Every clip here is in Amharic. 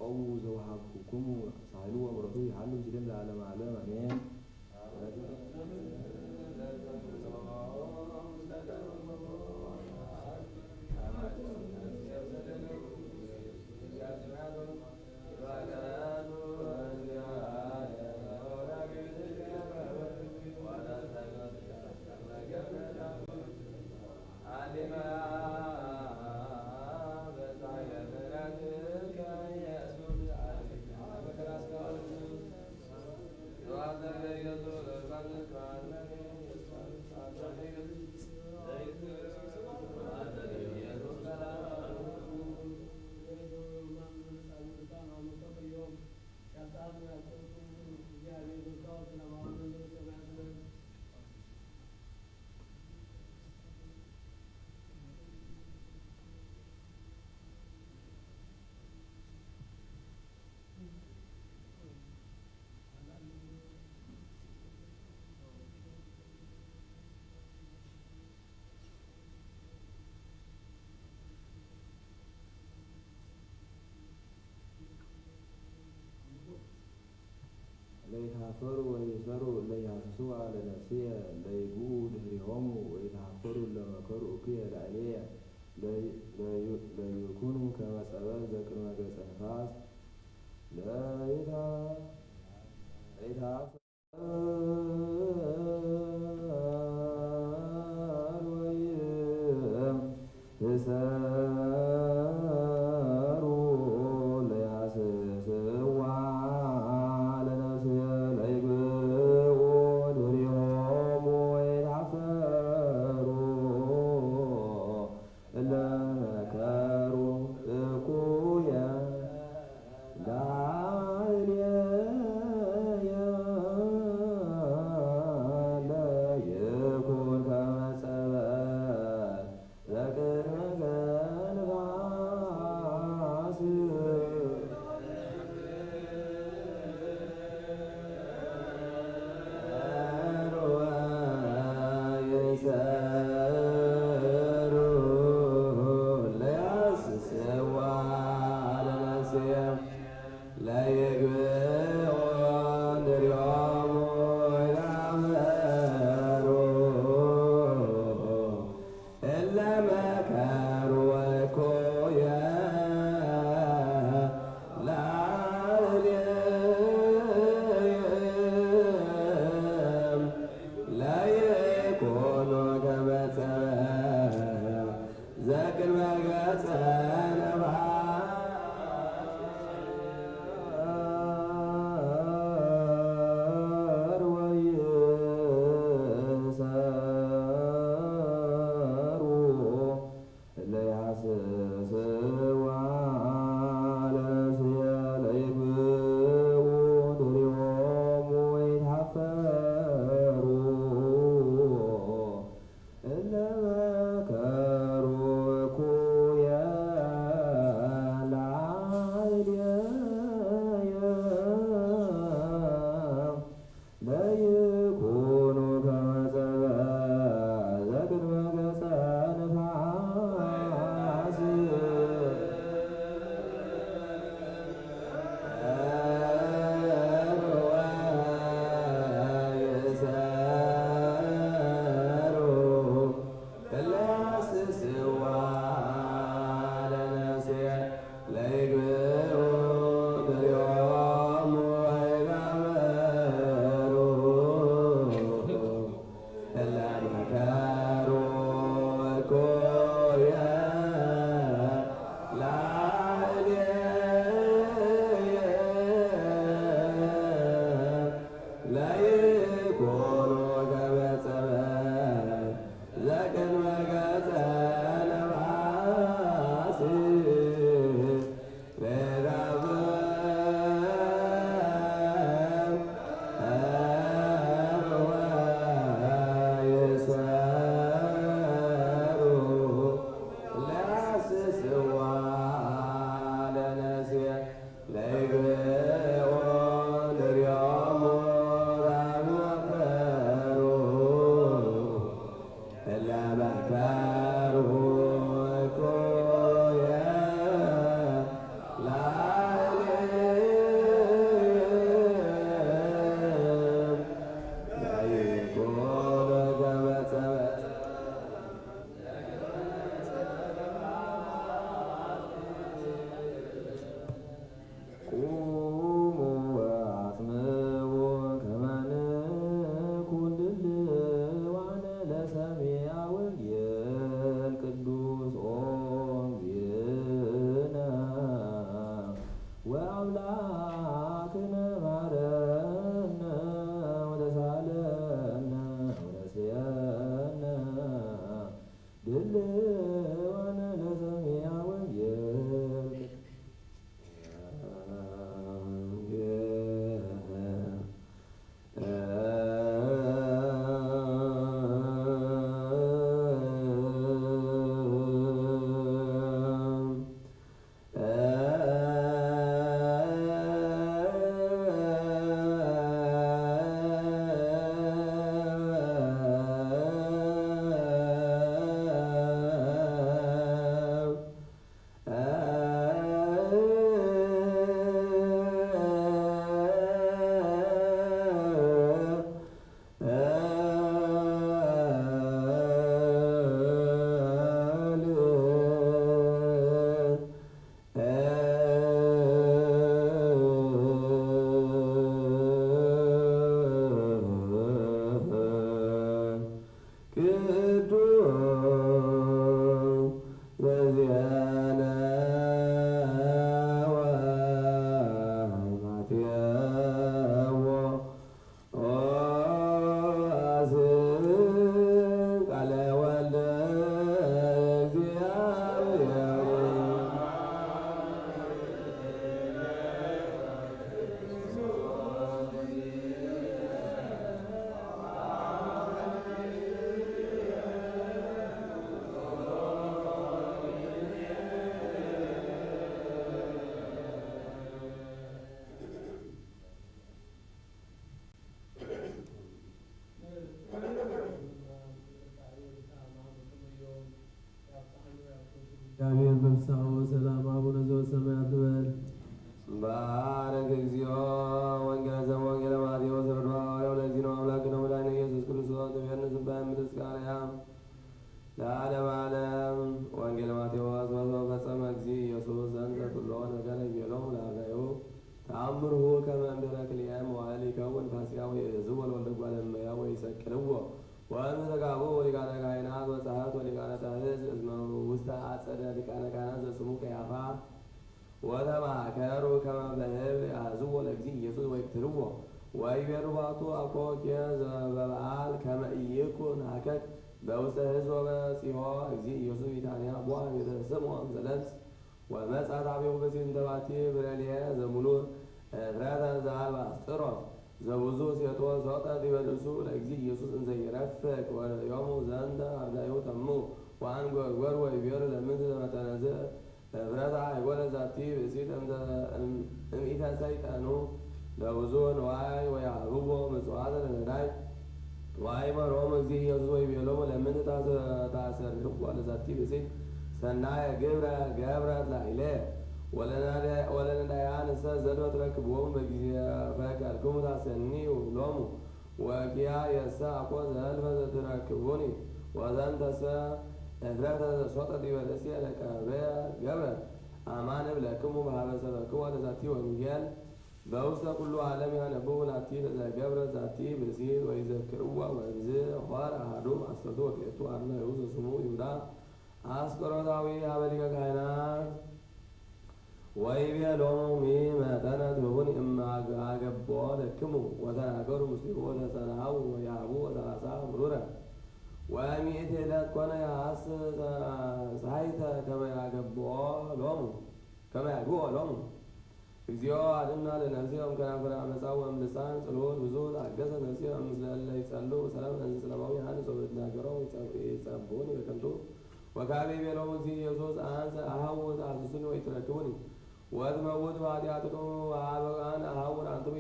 تقووا زوحكم صاحلوا ومرتوا يحلوا جدا لعالم عالم أمين. ليتحفروا ويسروا ليحسسوا على نفسها ليجوا دهرهم ويتحفروا لمكروا كي العليا لا يكونوا كما سبب ذكر ما جاء نفاس لا يتحفر ወእምተጋቡ ሊቃነ ካህናት ወጸሐፍት ወሊቃነ ታሕት እስመ ውስተ አጸደ ሊቃነ ካህናት ዘስሙ ቀያፋ ወተማከሩ ከመ በህብ ያዝዎ ለእግዚእ ኢየሱስ ወይቅትልዎ ወይቤሉ ባቱ አኮቴ በበዓል ከመ ኢይኩን ሀከክ በውስተ ሕዝብ ወበጺሖ እግዚእ ኢየሱስ ቢታንያ ቦአ ቤተ ስምዖን ዘለምጽ ወመጽአ ታቤሁ በሴት ተባቲ ብረልየ ዘሙሉእ እፍረተ ዘአልባስጥሮስ ዘብዙ ሴቶ ሶጠ ዲበ ልብሱ ለእግዚእ ኢየሱስ እንዘ ይረፍቅ ወዮሙ ዘንተ አብዳዩ ተሙ ወአንጐርጐር ወይቤሉ ለምንት ዘመጠነዝ እፍረታ አይጎለ ዛቲ ብእሲት እምኢተ ሰይጠኑ ለብዙ ንዋይ ወያህብዎ ምጽዋተ ለነዳይ ወአይመሮሙ እግዚእ ኢየሱስ ወይቤሎሙ ለምንት ታሰርሕዎ ለዛቲ ብእሲት ሰናየ ግብረ ገብረት ላዕሌየ ወለነዳያን እሰ ዘልፈ ትረክብዎሙ በጊዜ ፈቀድክሙ ታሰኒዩ ሎሙ ወኪያ የሰ አኮ ዘልፈ ትረክቡኒ ወዘንተሰ እፍረተ ሶጠ ዲበ ርእስየ ለቀብየ ገብረት አማን እብለክሙ በሀበ ሰበክዎ ለዛቲ ወንጌል በውስተ ኩሉ ዓለም ያነብቡ ላቲ ለዘገብረት ዛቲ ብእሲት ወይዘክርዋ ወእምዝ ሖረ አሐዱ አሰርቱ ወክልኤቱ አርድእቱ ዘስሙ ይሁዳ አስቆሮታዊ ሀበ ሊቀ ካህናት ወይቤሎሙ ሚመጠነ ትሁን እምአገቦ ለክሙ ወተናገሩ ምስሌሁ ወተሰናው ወያህቡ ወሰላሳ ምሩረ ወሚእቲ ዕለት ኮነ ያሐስ ሳይተ ከመ ያግብኦ ሎሙ እግዚኦ አድኅና ለነፍስየ እምከናፍረ አመፃ ወእምልሳን ጽልኦት ብዙ ታገሰ ነፍስየ እምስለ እለ ይጸልኡ ሰላም እንዘ ሰላማዊ ዮሐንስ ወበትናገረው ይጸብሑኒ በከንቱ ወካዕበ ይቤሎሙ እግዚእ ኢየሱስ አንሰ አሐውር አሐስሱኒ ወኢትረክቡኒ ወትመውቱ በኃጢአትክሙ ወኀበአነ አሐውር አንትሙ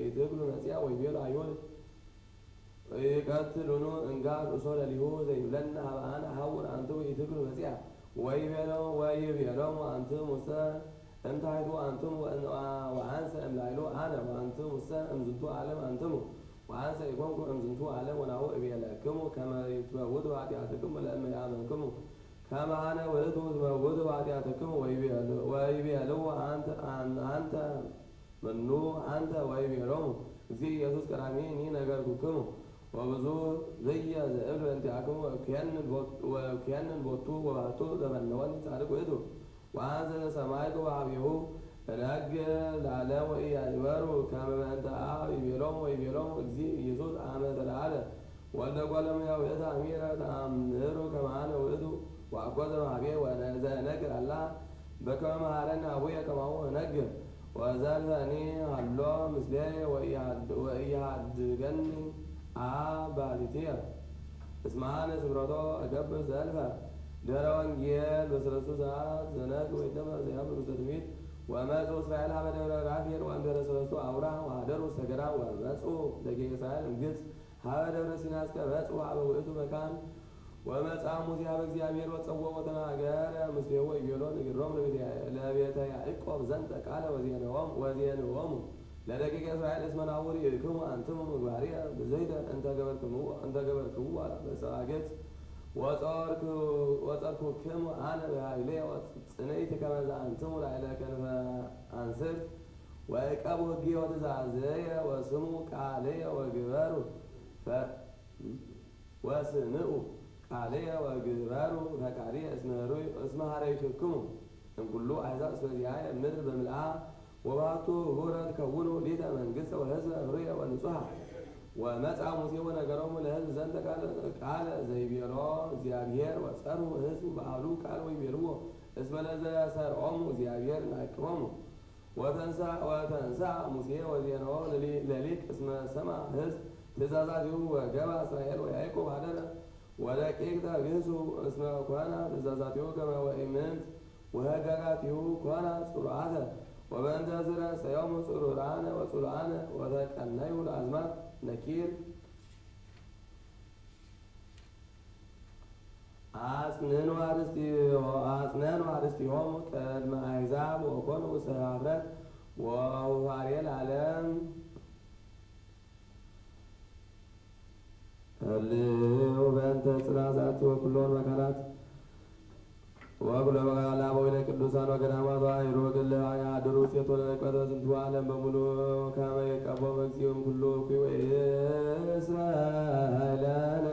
ኢትክሉ ነጺያ ወይቤሉ አይሁድ ይቀትሉኑ እንጋ ርእሶ ለሊሁ ዘይብለነ ኀበአነ አሐውር አንትሙ ኢትክሉ ነጺያ ወይቤሎሙ አንትሙሰ እምታሕቱ አንትሙ ወአንሰ እምላዕሉ አነ ወአንትሙሰ እምዝንቱ ዓለም አንትሙ ወአንሰ ኢኮንኩ እምዝንቱ ዓለም ወናሁ እቤለክሙ ከመ ትመውቱ በኃጢአትክሙ ለእመ ያአመንክሙ ከመ አነ ውእቱ ትመውቱ በኃጢአትክሙ ወይቤልዎ አንተ መኑ አንተ ወይቤሎሙ እግዚእ ኢየሱስ ቀዳሚኒ ነገርኩክሙ ወብዙ ዝየ ዘእብድ በእንቲአክሙ ወእኩየንን ቦቱ ወባሕቱ ዘፈነወኒ ጻድቅ ውእቱ ወአንሰ ዘሰማዕኩ በኀቤሁ እነግር ለዓለም ወኢያእመሩ ከመ በእንተ አብ ይቤሎሙ እግዚእ ኢየሱስ አመ ተለዓለ ወልደ እጓለ እመሕያው ውእቱ አሚረ ተአምሩ ከመ አነ ውእቱ ወአኮ ዘእምኀቤየ ወዘእነግር አላ በከመ መሃረኒ አቡየ ከማሁ እነግር ወዘልፈኒ ሀሎ ምስሌየ ወኢያሃድገኒ አብ ባሕቲትየ እስመ አነ ስምረቶ እገብር ዘልፈ ድኅረ ወንጌል በሰለስቱ ሰዓት ዘነግህ ወይትመር ዘያምር ውስተ ትንቢት ወመጽኡ እስራኤል ሀበ ደብረ ራፌል ወእምድኅረ ሰለስቱ አውራህ ወኀደሩ ውስተ ገዳም ወመጽኡ ደቂቀ እስራኤል እምግብጽ ሀበ ደብረ ሲና እስከ መጽኡ ሀበ ውእቱ መካን ወመጽአ ሙሴ ሀበ እግዚአብሔር ወጸውዖ ወተናገረ ምስሌሁ ወይቤሎ ንግሮሙ ለቤተ ያዕቆብ ዘንተ ቃለ ወዜንዎሙ ለደቂቀ እስራኤል እስመ ናሁ ርኢክሙ አንትሙ ምግባርየ ብዘይተ እንተ ገበርክሙ በሰብአ ገጽ ወጸርኩክሙ አነ በኃይልየ ወጽንዕት ከመ ዘአንትሙ ላዕለ ከንፈ አንስርት ወዕቀቡ ሕግየ ወትእዛዝየ ወስምዑ ቃልየ ወግበሩ ፈቃድየ እስመ ኀረይክሙ እምኩሉ አሕዛብ እስመ ዚአየ ምድር በምልአ ወባሕቱ ኅቡረ ትከውኑ ሊተ መንግሥተ ወሕዝበ ኅሩየ ወንጹሐ ወመጽአ ሙሴ ወነገሮሙ ለሕዝብ ዘንተ ቃለ ዘይቤሎ እግዚአብሔር ወጸርሑ ሕዝቡ በአሐዱ ቃል ወይቤልዎ እስመ ለዘሰርዖሙ እግዚአብሔር ናቅቦሙ ወተንሥአ ሙሴ ወዜንዎ ለሊቅ እስመ ሰምዐ ሕዝብ ትእዛዛቲሁ ወገባ እስራኤል ወያዕቆብ ኀደረ ወደቂቅ ተግህሱ እስመ ኮነ ትእዛዛቲሁ ከመ ወኢምንት ወሕግጋቲሁ ኮነ ጽሉዓተ ወበእንተ ዝረሰዮሙ ጽሩራነ ወጽሉዓነ ወተቀነዩ ለአዝማት ነኪር አጽንኑ አርእስቲሆሙ ቅድመ አሕዛብ ወኮኑ ውስተ ኀፍረት ወሁፋሬ ለዓለም እልው በእንተ ጽናሳቲ ወኩሎን መካናት ወኩሎ ለአበዊነ ቅዱሳን ወገዳማት ወአይሮ ግለ ያድሩ ሴቶ ለቀተ ዝንቱ ዓለም በሙሉ ከመ ይቀቦ እግዚኦም ኩሉ እኩይ ወእስራኤለነ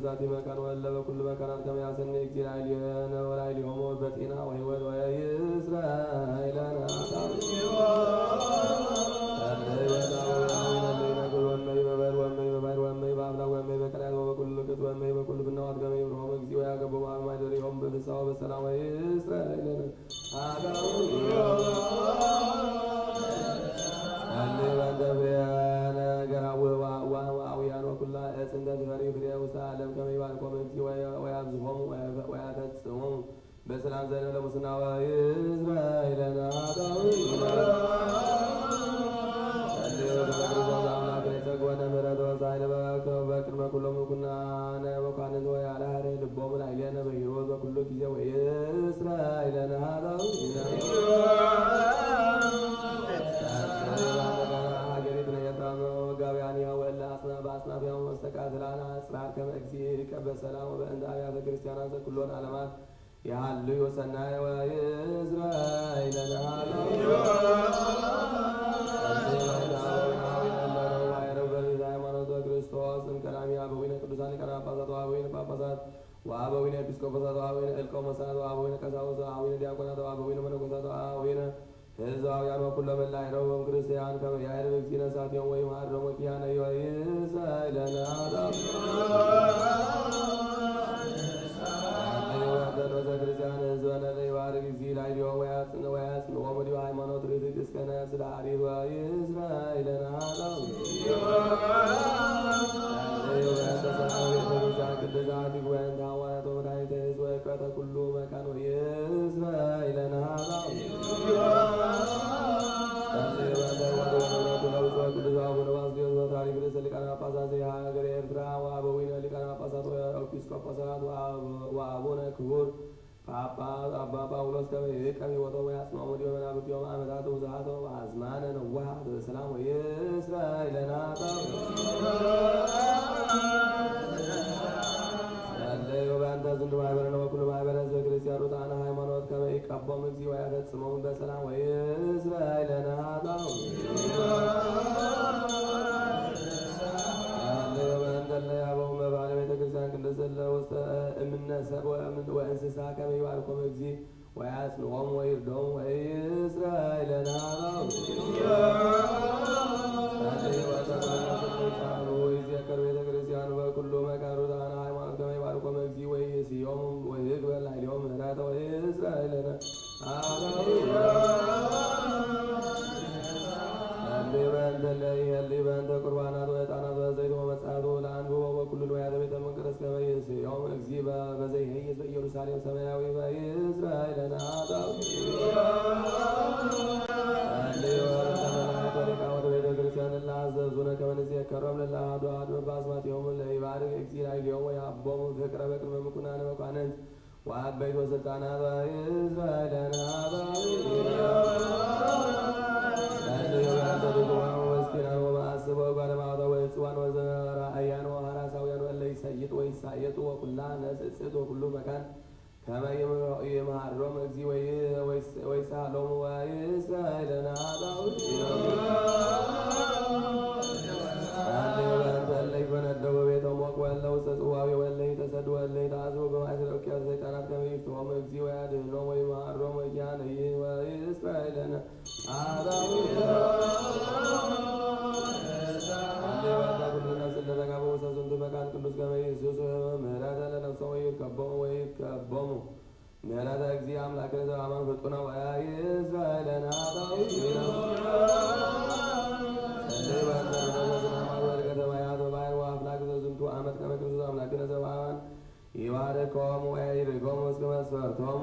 በዛቲ መካን ወለ በኩሉ መካናት ከመ ያሰኒ እግዚአብሔር ወላይሊሆሙ በጤና ወሕይወት ወይእስራኤላና በሰላም ወይእስራኤላና በሰላም ዘነ ለሙስና ወይእስራኤላና በቅድመ ኩሎሙ ኩናነ መኳንንት ወያላህረ ልቦሙ ላዕሌነ በሂሮት በኩሉ ጊዜ ወይእስራኤላና በአስናፊያው መስተቃትላና ስርዓት ከመ እግዚእከ በሰላም በእንተ አብያተ ክርስቲያናት ኩሎን ዓለማት ያህልዩ ሰናየ ወይእስራኤላና ክርስቶስ እምቀዳሚ አበዊነ ቅዱሳን ሊቃነ ጳጳሳት ወአበዊነ ጳጳሳት ወአበዊነ ኤጲስቆጶሳት ወአበዊነ እልቆ መሳት ወአበዊነ ቀሳውስት ወአበዊነ ዲያቆናት ወአበዊነ መነኮሳት ወአበዊነ ሕዝባውያን ወኩሎ መላእክት ይረውም ክርስቲያን ከመ ያዕርግ እግዚእነ ሳትዮም ወይምሃሮሙ ኪያነ ወይእስራኤላና ክርስቲያን ሕዝበነ ለይባርክ እግዚእ ላዕሌሆ ወያጽንዖሙ ዲበ ሃይማኖት ርትዕት እስከ ነፍስ ለአሪት ወይእስራኤላና ቅድሳት ይግወን ታዋያቶ መድኃኒተ ሕዝብ ወእቀተ ኩሉ መካን ወይእስራኤላና ቅዱስ አቡነ ባስልዮስ ፓትርያርክ ርእሰ ሊቃነ ጳጳሳት ዘሀገረ ኤርትራ ወአበዊነ ሊቃነ ጳጳሳት ወኤጲስቆጶሳት ወአቡነ ክቡር ጳጳስ አባ ጳውሎስ ከመ ይዕቀብ ሕይወቶሙ ወያጽንዖሙ ዲበ መናብርቲሆሙ ዓመታተ ውስሓቶ ወአዝማነ ነዋሃት በሰላም ወይእስራኤላና በአንተ ዝንቱ ማኅበረነ ወኩሉ ማኅበረ ሕዝበ ክርስቲያኑ ጣዕነ ሃይማኖት ከመ ይቀቦሙ እግዚእ ወያፈጽሞሙ በሰላም ወይእስራኤላና ውስተ እምነ ሰብእ ወእንስሳ ከመ ይባርኮሙ እግዚእ ወያጽንዖሙ ወይርድኦሙ ወይእስራኤላና ይዜከር ቤተ ክርስቲያኑ በኩሉ መካኑ ጣዕነ ሃይማኖት ከመ ይባርኮሙ እግዚእ ወይእስዮሙ ወይግበር ላዕሌሆሙ ምሕረተ ወይእስራኤላና በእንተ ቁርባናት ወዕጣናት ወዘይት ወመጽአቱ ለአንዱ ወኩሉ ንዋያተ ቤተ መቅደስ ከመ ይእስዮሙ እግዚእ በዘይሄይስ በኢየሩሳሌም ሰማያዊ ወይእስራኤላና ሊቃውንተ ቤተ ክርስቲያን ለአዘዙነ ከመ ንዜከሮሙ ለአሐዱ አሐዱ በአስማቲሆሙ ለይባርክ እግዚእ ላዕሌሆሙ ወያብቦሙ ፍቅረ በቅድመ ምኩናነ መኳንንት ወአበይት ወሥልጣናት ወይእስራኤላና ወጽዋን ወዘራእያን ወሐራሳውያን ወለ ይሰይጥ ወይሳየጡ ወኩላ ነጽጽት ወኩሉ መካን ከመ ይምሃሮሙ እግዚእ ወይሳሎሙ ወይእስራኤላና ወለ ይፈነደው በቤቶሙ ወለ ውስተ ጽዋዌ ወለ ይተሰዱ ወለ ይትዓዝቡ በማእሰረ ውቅያኖስ ሰይጣናት ከመ ይፍትሖሙ እግዚእ ወያድኅኖሙ ወይምሃሮሙ ኪያነ ወይእስራኤላና መካን ቅዱስ ከመ ይእስሱ ምህረተ ለነፍሶሙ ወይትከቦሙ ምህረተ እግዚእ አምላክነ ዘበአማን ፍጡነ ወይእስራኤላና ዘዝንቱ ዓመት ከመ ክርስቶስ አምላክነ ዘበአማን ይባርኮሙ ወይርግሞሙ እስከ መስፈርቶሙ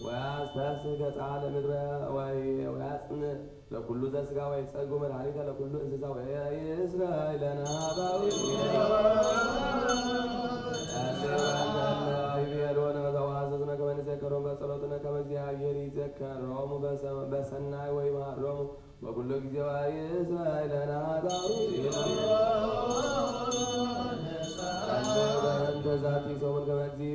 ወያስተስሕ ገጸ ምድረ ወያጽንዕ ለኩሉ ዘሥጋ ወይጸጉ መድኃኒተ ለኩሉ እንስሳ ወይእስራኤላና ይቤሎነ ዘዋዘዝነ ከመ ንዜከሮሙ በጸሎትነ ከመ እግዚአብሔር ይዜከሮሙ በሰናይ ወይምሃሮሙ በኩሉ ጊዜ ወይእስራኤላና በዛቲ ሰሙን ከመ እግዚእ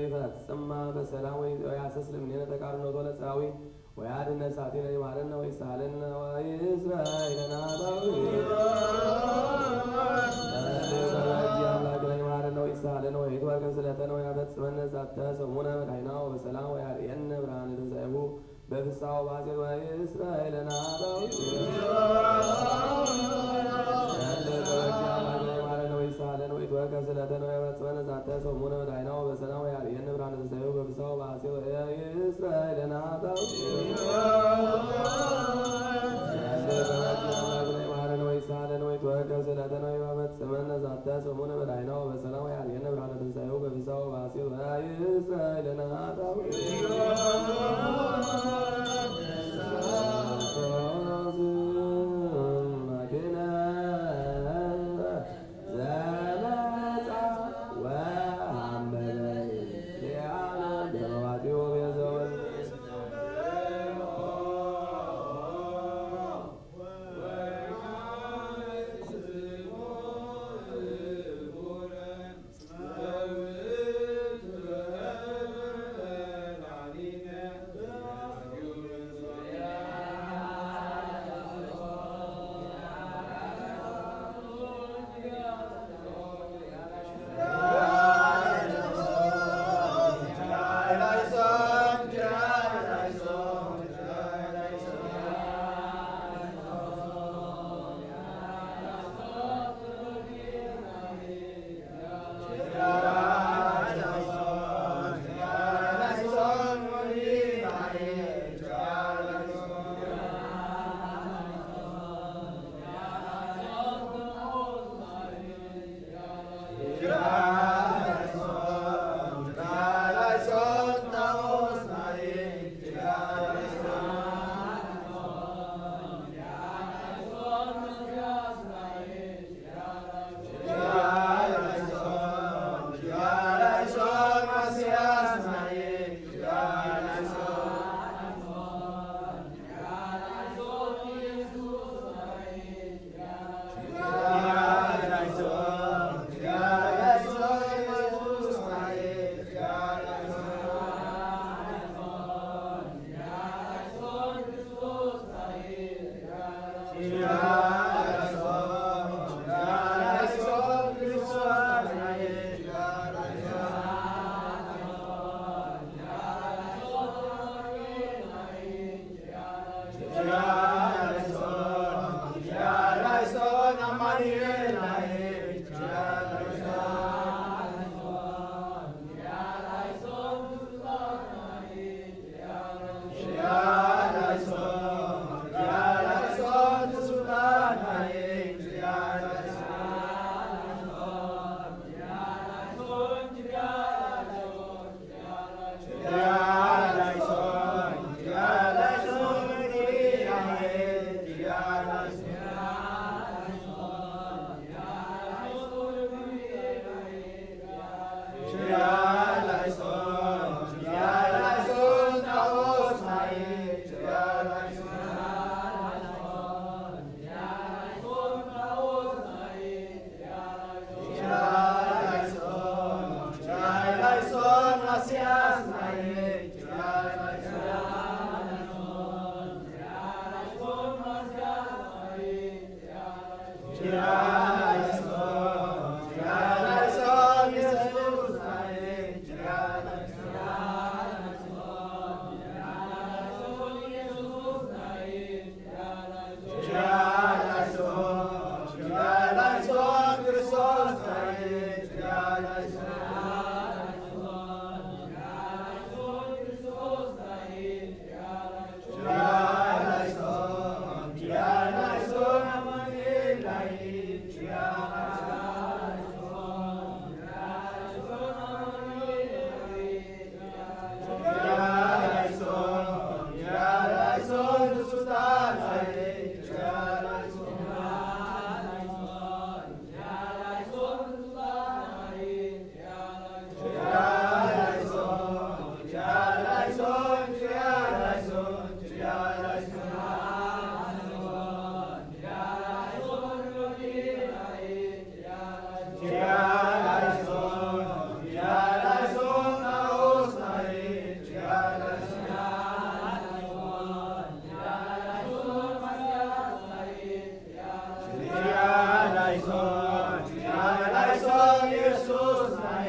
ይፈጽማ በሰላም ወያስተስልም እምኔነ ተቃርኖቶ ለፀራዊ ወያድኅነ ሳቲነ ይምሃረነ ወይሳለነ ወይእስራኤላና አምላክነ ይምሃረነ ወይሳለነ ወይሳለን ወይትወርቅን ስለተነ ወያፈጽመነ ዛተ ሰሙነ መድኃኒናው በሰላም ወያርየነ ብርሃነ ትንሣኤሁ በፍስሐው ባሴር ወይእስራኤልና ዳዊት ወይሳለን ወይትወርቅን ስለተነ ወያፈጽመነ ዛተ ሰሙነ መድኃኒናው በሰላም ወያርየነ ብርሃነ ትንሣኤሁ በፍስሐው ባሴር ወይእስራኤልና ዳዊት ወይሳለን ወይትወርቅን ስለተነ ወያፈጽመነ ዛተ ሰሙነ መድኃኒናው በሰላም ወያርየነ ብርሃነ ትንሣኤሁ በፍስሐው ባሴር ወይእስራኤልና ዳዊት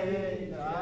ላዕሌ